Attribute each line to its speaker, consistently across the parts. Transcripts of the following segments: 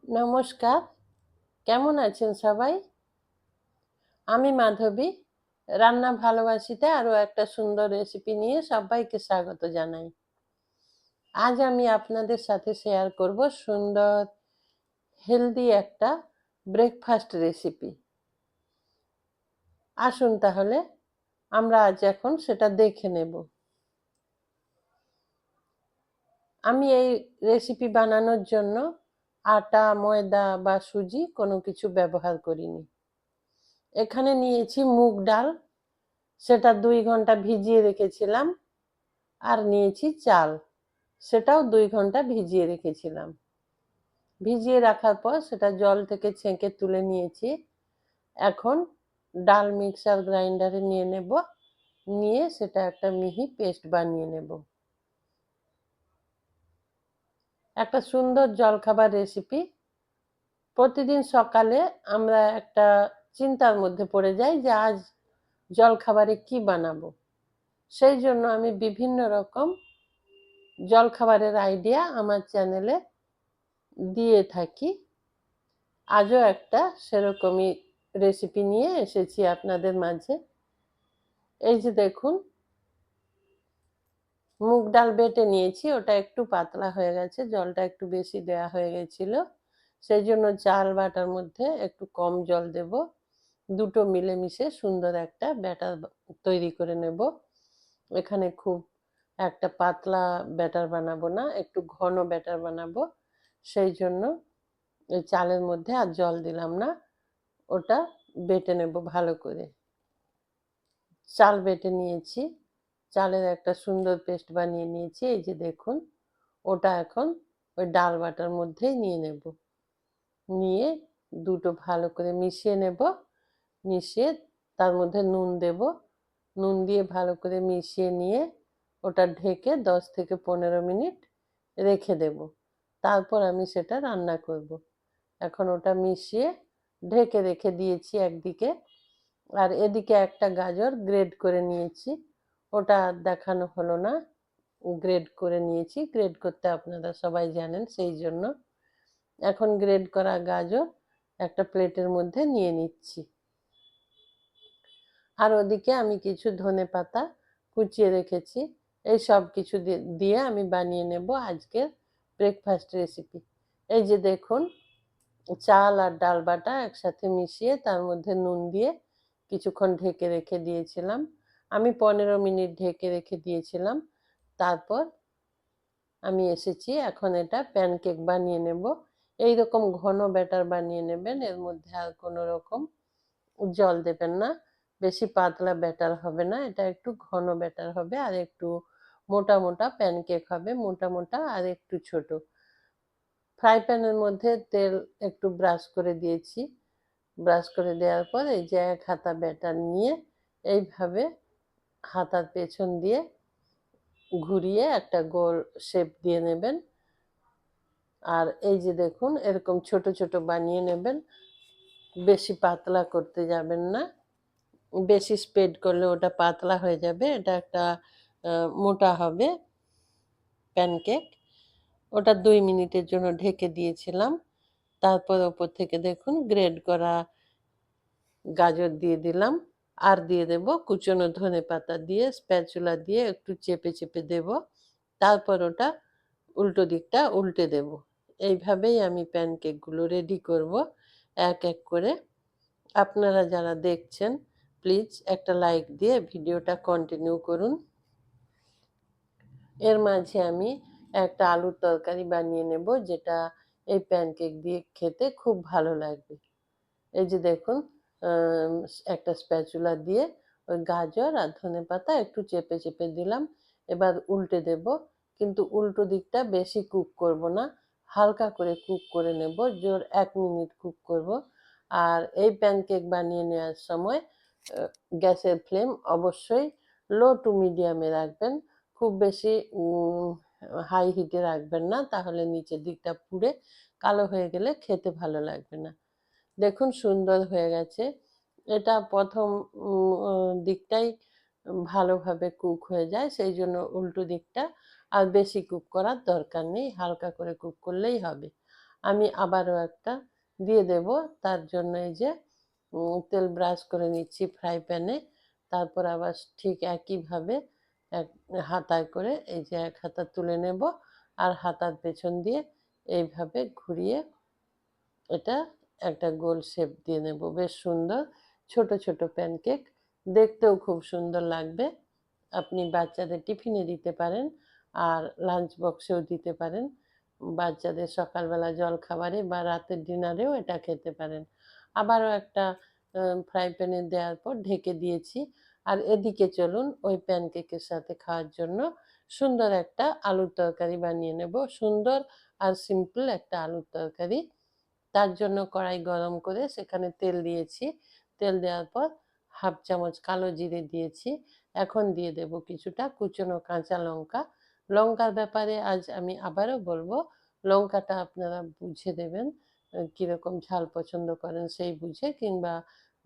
Speaker 1: নমস্কার, কেমন আছেন সবাই? আমি মাধবী, রান্না ভালোবাসিতে আরও একটা সুন্দর রেসিপি নিয়ে সবাইকে স্বাগত জানাই। আজ আমি আপনাদের সাথে শেয়ার করব সুন্দর হেলদি একটা ব্রেকফাস্ট রেসিপি। আসুন তাহলে আমরা আজ এখন সেটা দেখে নেব। আমি এই রেসিপি বানানোর জন্য আটা, ময়দা বা সুজি কোনো কিছু ব্যবহার করিনি। এখানে নিয়েছি মুগ ডাল, সেটা 2 ঘন্টা ভিজিয়ে রেখেছিলাম। আর নিয়েছি চাল, সেটাও 2 ঘন্টা ভিজিয়ে রেখেছিলাম। ভিজিয়ে রাখার পর সেটা জল থেকে ছেঁকে তুলে নিয়েছি। এখন ডাল মিক্সার গ্রাইন্ডারে নিয়ে নেব, নিয়ে সেটা একটা মিহি পেস্ট বানিয়ে নেব। একটা সুন্দর জলখাবার রেসিপি। প্রতিদিন সকালে আমরা একটা চিন্তার মধ্যে পড়ে যাই যে আজ জলখাবারে কি বানাবো। সেই জন্য আমি বিভিন্ন রকম জলখাবারের আইডিয়া আমার চ্যানেলে দিয়ে থাকি। আজও একটা সেরকমই রেসিপি নিয়ে এসেছি আপনাদের মাঝে। এই যে দেখুন, মুগ ডাল বেটে নিয়েছি, ওটা একটু পাতলা হয়ে গেছে, জলটা একটু বেশি দেওয়া হয়ে গেছিল। সেই জন্য চাল বাটার মধ্যে একটু কম জল দেব। দুটো মিলেমিশে সুন্দর একটা ব্যাটার তৈরি করে নেব। এখানে খুব একটা পাতলা ব্যাটার বানাবো না, একটু ঘন ব্যাটার বানাবো। সেই জন্য এই চালের মধ্যে আর জল দিলাম না, ওটা বেটে নেব ভালো করে। চাল বেটে নিয়েছি, চালের একটা সুন্দর পেস্ট বানিয়ে নিয়েছি। এই যে দেখুন, ওটা এখন ওই ডাল বাটার মধ্যেই নিয়ে নেব। নিয়ে দুটো ভালো করে মিশিয়ে নেব। মিশিয়ে তার মধ্যে নুন দেব। নুন দিয়ে ভালো করে মিশিয়ে নিয়ে ওটা ঢেকে 10 থেকে 15 মিনিট রেখে দেব। তারপর আমি সেটা রান্না করব। এখন ওটা মিশিয়ে ঢেকে রেখে দিয়েছি একদিকে। আর এদিকে একটা গাজর গ্রেড করে নিয়েছি, ওটা দেখানো হলো না। গ্রেড করে নিয়েছি, গ্রেড করতে আপনারা সবাই জানেন, সেই জন্য এখন গ্রেড করা গাজর একটা প্লেটের মধ্যে নিয়ে নিচ্ছি। আর ওদিকে আমি কিছু ধনেপাতা কুচিয়ে রেখেছি। এই সব কিছু দিয়ে আমি বানিয়ে নেব আজকের ব্রেকফাস্ট রেসিপি। এই যে দেখুন, চাল আর ডাল বাটা একসাথে মিশিয়ে তার মধ্যে নুন দিয়ে কিছুক্ষণ ঢেকে রেখে দিয়েছিলাম। আমি 15 মিনিট ঢেকে রেখে দিয়েছিলাম। তারপর আমি এসেছি, এখন এটা প্যানকেক বানিয়ে নেব। এইরকম ঘন ব্যাটার বানিয়ে নেবেন, এর মধ্যে আর কোনো রকম জল দেবেন না। বেশি পাতলা ব্যাটার হবে না, এটা একটু ঘন ব্যাটার হবে। আর একটু মোটা মোটা প্যানকেক হবে, মোটা মোটা আর একটু ছোট। ফ্রাই প্যানের মধ্যে তেল একটু ব্রাশ করে দিয়েছি। ব্রাশ করে দেওয়ার পর এই যে 1 হাতা ব্যাটার নিয়ে এইভাবে হাতার পেছন দিয়ে ঘুরিয়ে একটা গোল শেপ দিয়ে নেবেন। আর এই যে দেখুন, এরকম ছোট ছোট বানিয়ে নেবেন। বেশি পাতলা করতে যাবেন না, বেশি স্প্রেড করলে ওটা পাতলা হয়ে যাবে। এটা একটা মোটা হবে প্যানকেক। ওটা 2 মিনিটের জন্য ঢেকে দিয়েছিলাম। তারপর ওপর থেকে দেখুন গ্রেড করা গাজর দিয়ে দিলাম। আর দিয়ে দেব কুচনো ধনেপাতা দিয়ে স্প্যাচুলা দিয়ে একটু চেপে চেপে দেব। তারপর ওটা উল্টো দিকটা উল্টে দেব। এইভাবেই আমি প্যানকেকগুলো রেডি করব এক এক করে। আপনারা যারা দেখছেন প্লিজ একটা লাইক দিয়ে ভিডিওটা কন্টিনিউ করুন। এর মাঝে আমি একটা আলুর তরকারি বানিয়ে নেব, যেটা এই প্যানকেক দিয়ে খেতে খুব ভালো লাগবে। এই যে দেখুন, একটা স্প্যাচুলা দিয়ে ওই গাজর আর ধনেপাতা একটু চেপে চেপে দিলাম। এবার উল্টে দেব, কিন্তু উল্টো দিকটা বেশি কুক করব না, হালকা করে কুক করে নেব। জোর 1 মিনিট কুক করব। আর এই প্যানকেক বানিয়ে নেওয়ার সময় গ্যাসের ফ্লেম অবশ্যই লো টু মিডিয়ামে রাখবেন। খুব বেশি হাই হিটে রাখবেন না, তাহলে নিচের দিকটা পুড়ে কালো হয়ে গেলে খেতে ভালো লাগবে না। দেখুন সুন্দর হয়ে গেছে। এটা প্রথম দিকটাই ভালোভাবে কুক হয়ে যায়, সেই জন্য উল্টো দিকটা আর বেশি কুক করার দরকার নেই, হালকা করে কুক করলেই হবে। আমি আবারও একটা দিয়ে দেব। তার জন্য এই যে তেল ব্রাশ করে নিচ্ছি ফ্রাই প্যানে। তারপর আবার ঠিক একইভাবে এক হাতায় করে এই যে এক হাতা তুলে নেব, আর হাতার পেছন দিয়ে এইভাবে ঘুরিয়ে এটা একটা গোল শেপ দিয়ে নেব। বেশ সুন্দর ছোট ছোট প্যানকেক, দেখতেও খুব সুন্দর লাগবে। আপনি বাচ্চাদের টিফিনে দিতে পারেন, আর লাঞ্চ বক্সেও দিতে পারেন। বাচ্চাদের সকালবেলা জলখাবারে বা রাতের ডিনারেও এটা খেতে পারেন। আবারও একটা ফ্রাই প্যানে দেওয়ার পর ঢেকে দিয়েছি। আর এদিকে চলুন ওই প্যানকেকের সাথে খাওয়ার জন্য সুন্দর একটা আলুর তরকারি বানিয়ে নেব। সুন্দর আর সিম্পল একটা আলুর তরকারি। তার জন্য কড়াই গরম করে সেখানে তেল দিয়েছি। তেল দেওয়ার পর হাফ চামচ কালো জিরে দিয়েছি। এখন দিয়ে দেব কিছুটা কুচনো কাঁচা লঙ্কা। লঙ্কার ব্যাপারে আজ আমি আবারও বলবো, লঙ্কাটা আপনারা বুঝে দেবেন, কীরকম ঝাল পছন্দ করেন সেই বুঝে, কিংবা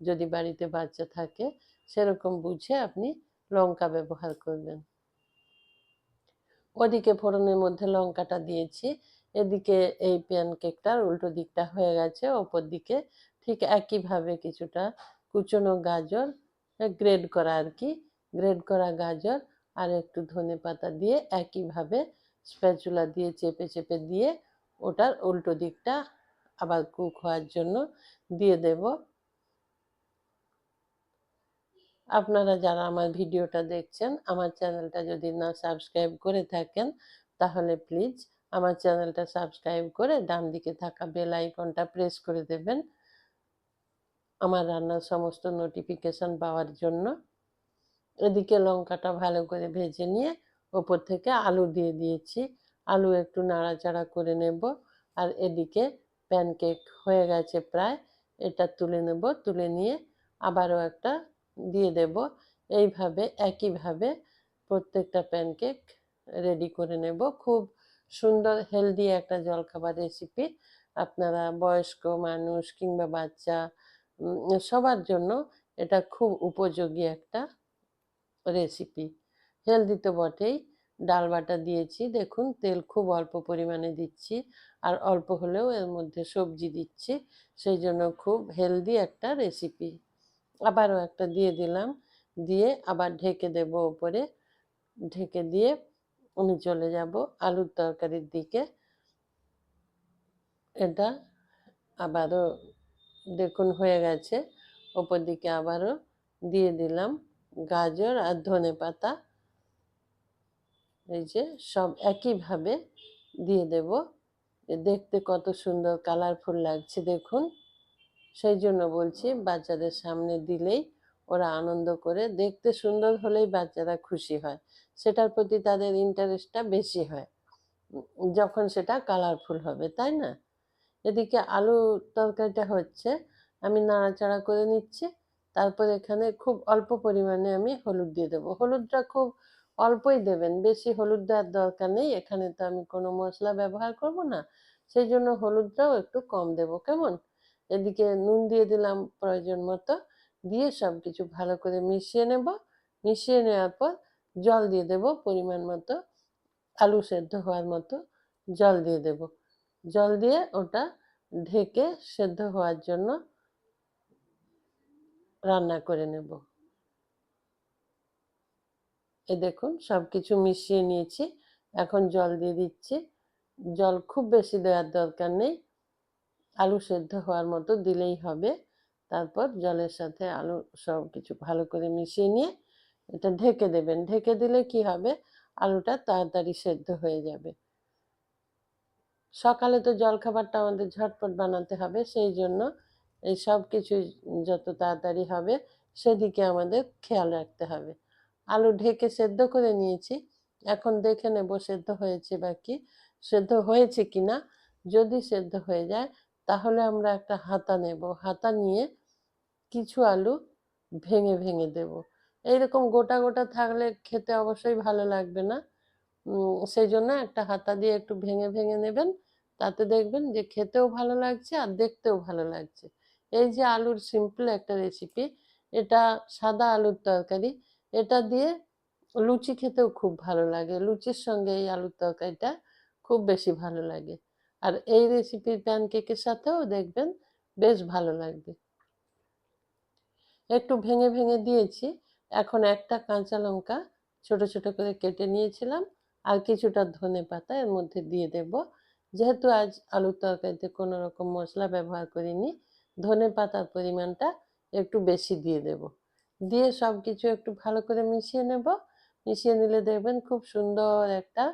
Speaker 1: যদি বাড়িতে বাচ্চা থাকে সেরকম বুঝে আপনি লঙ্কা ব্যবহার করবেন। ওদিকে ফোড়নের মধ্যে লঙ্কাটা দিয়েছি, এদিকে এই প্যানকেকটার উল্টো দিকটা হয়ে গেছে। ওপর দিকে ঠিক একইভাবে কিছুটা কুচনো গাজর, গ্রেড করা আর কি, গ্রেড করা গাজর আর একটু ধনেপাতা দিয়ে একইভাবে স্প্যাচুলা দিয়ে চেপে চেপে দিয়ে ওটার উল্টো দিকটা আবার কুক হওয়ার জন্য দিয়ে দেব। আপনারা যারা আমার ভিডিওটা দেখছেন, আমার চ্যানেলটা যদি না সাবস্ক্রাইব করে থাকেন তাহলে প্লিজ আমার চ্যানেলটা সাবস্ক্রাইব করে ডান দিকে থাকা বেল আইকনটা প্রেস করে দেবেন আমার রান্নার সমস্ত নোটিফিকেশন পাওয়ার জন্য। এদিকে লঙ্কাটা ভালো করে ভেজে নিয়ে ওপর থেকে আলু দিয়ে দিয়েছি। আলু একটু নাড়াচাড়া করে নেব। আর এদিকে প্যানকেক হয়ে গেছে প্রায়, এটা তুলে নেব। তুলে নিয়ে আবারও একটা দিয়ে দেব। এইভাবে একইভাবে প্রত্যেকটা প্যানকেক রেডি করে নেব। খুব সুন্দর হেলদি একটা জলখাবার রেসিপি। আপনারা বয়স্ক মানুষ কিংবা বাচ্চা সবার জন্য এটা খুব উপযোগী একটা রেসিপি। হেলদি তো বটেই। ডাল বাটা দিয়েছি, দেখুন তেল খুব অল্প পরিমাণে দিচ্ছি, আর অল্প হলেও এর মধ্যে সবজি দিচ্ছি, সেই জন্য খুব হেলদি একটা রেসিপি। আবারও একটা দিয়ে দিলাম, দিয়ে আবার ঢেকে দেব ওপরে। ঢেকে দিয়ে আমি চলে যাব আলুর তরকারির দিকে। এটা আবারও দেখুন হয়ে গেছে। ওপর দিকে আবারও দিয়ে দিলাম গাজর আর ধনেপাতা। এই যে সব একইভাবে দিয়ে দেব। দেখতে কত সুন্দর কালারফুল লাগছে দেখুন। সেই জন্য বলছি বাচ্চাদের সামনে দিলেই ওরা আনন্দ করে, দেখতে সুন্দর হলেই বাচ্চারা খুশি হয়, সেটার প্রতি তাদের ইন্টারেস্টটা বেশি হয় যখন সেটা কালারফুল হবে, তাই না? এদিকে আলু তরকারিটা হচ্ছে, আমি নাড়াচাড়া করে নিচ্ছি। তারপর এখানে খুব অল্প পরিমাণে আমি হলুদ দিয়ে দেবো। হলুদটা খুব অল্পই দেবেন, বেশি হলুদ দেওয়ার দরকার নেই। এখানে তো আমি কোনো মশলা ব্যবহার করব না, সেই জন্য হলুদটাও একটু কম দেব, কেমন? এদিকে নুন দিয়ে দিলাম প্রয়োজন মতো, দিয়ে সব কিছু ভালো করে মিশিয়ে নেব। মিশিয়ে নেওয়ার পর জল দিয়ে দেব পরিমাণ মতো, আলু সেদ্ধ হওয়ার মতো জল দিয়ে দেব। জল দিয়ে ওটা ঢেকে সেদ্ধ হওয়ার জন্য রান্না করে নেব। এই দেখুন সব কিছু মিশিয়ে নিয়েছি, এখন জল দিয়ে দিচ্ছি। জল খুব বেশি দেওয়ার দরকার নেই, আলু সেদ্ধ হওয়ার মতো দিলেই হবে। তারপর জলের সাথে আলু সব কিছু ভালো করে মিশিয়ে নিয়ে এটা ঢেকে দেবেন। ঢেকে দিলে কি হবে, আলুটা তাড়াতাড়ি সেদ্ধ হয়ে যাবে। সকালে তো জলখাবারটা আমাদের ঝটপট বানাতে হবে, সেই জন্য এই সব কিছু যত তাড়াতাড়ি হবে সেদিকে আমাদের খেয়াল রাখতে হবে। আলু ঢেকে সেদ্ধ করে নিয়েছি, এখন দেখে নেব সেদ্ধ হয়েছে বা কি, সেদ্ধ হয়েছে কি না। যদি সেদ্ধ হয়ে যায় তাহলে আমরা একটা হাতা নেব, হাতা নিয়ে কিছু আলু ভেঙে ভেঙে দেব। এইরকম গোটা গোটা থাকলে খেতে অবশ্যই ভালো লাগবে না, সেই জন্য একটা হাতা দিয়ে একটু ভেঙে ভেঙে নেবেন। তাতে দেখবেন যে খেতেও ভালো লাগছে আর দেখতেও ভালো লাগছে। এই যে আলুর সিম্পল একটা রেসিপি, এটা সাদা আলুর তরকারি, এটা দিয়ে লুচি খেতেও খুব ভালো লাগে। লুচির সঙ্গে এই আলুর তরকারিটা খুব বেশি ভালো লাগে। আর এই রেসিপির প্যানকেকের সাথেও দেখবেন বেশ ভালো লাগবে। একটু ভেঙে ভেঙে দিয়েছি। এখন একটা কাঁচা লঙ্কা ছোট ছোট করে কেটে নিয়েছিলাম, আর কিছুটা ধনেপাতা এর মধ্যে দিয়ে দেব। যেহেতু আজ আলুর তরকারিতে কোনো রকম মশলা ব্যবহার করিনি, ধনেপাতার পরিমাণটা একটু বেশি দিয়ে দেব। দিয়ে সব কিছু একটু ভালো করে মিশিয়ে নেব। মিশিয়ে নিলে দেখবেন খুব সুন্দর একটা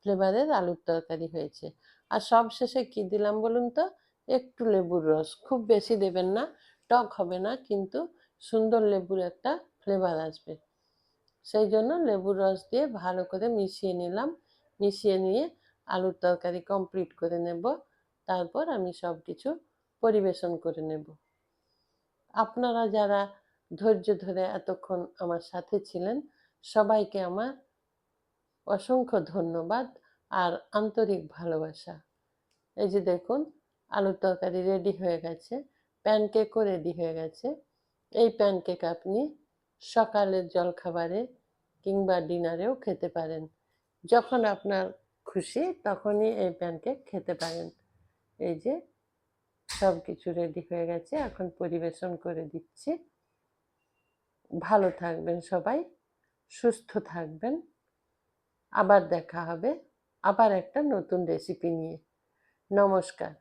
Speaker 1: ফ্লেভারের আলুর তরকারি হয়েছে। আর সব শেষে কি দিলাম বলুন তো? একটু লেবুর রস, খুব বেশি দেবেন না, টক হবে না, কিন্তু সুন্দর লেবুর একটা ফ্লেভার আসবে। সেই জন্য লেবুর রস দিয়ে ভালো করে মিশিয়ে নিলাম। মিশিয়ে নিয়ে আলুর তরকারি কমপ্লিট করে নেব। তারপর আমি সব কিছু পরিবেশন করে নেব। আপনারা যারা ধৈর্য ধরে এতক্ষণ আমার সাথে ছিলেন, সবাইকে আমার অসংখ্য ধন্যবাদ আর আন্তরিক ভালোবাসা। এই যে দেখুন, আলুর তরকারি রেডি হয়ে গেছে, প্যানকেকও রেডি হয়ে গেছে। এই প্যানকেক আপনি সকালের জলখাবারে কিংবা ডিনারেও খেতে পারেন। যখন আপনার খুশি তখনই এই প্যানকেক খেতে পারেন। এই যে সব কিছু রেডি হয়ে গেছে, এখন পরিবেশন করে দিচ্ছি। ভালো থাকবেন সবাই, সুস্থ থাকবেন। আবার দেখা হবে আবার একটা নতুন রেসিপি নিয়ে। নমস্কার।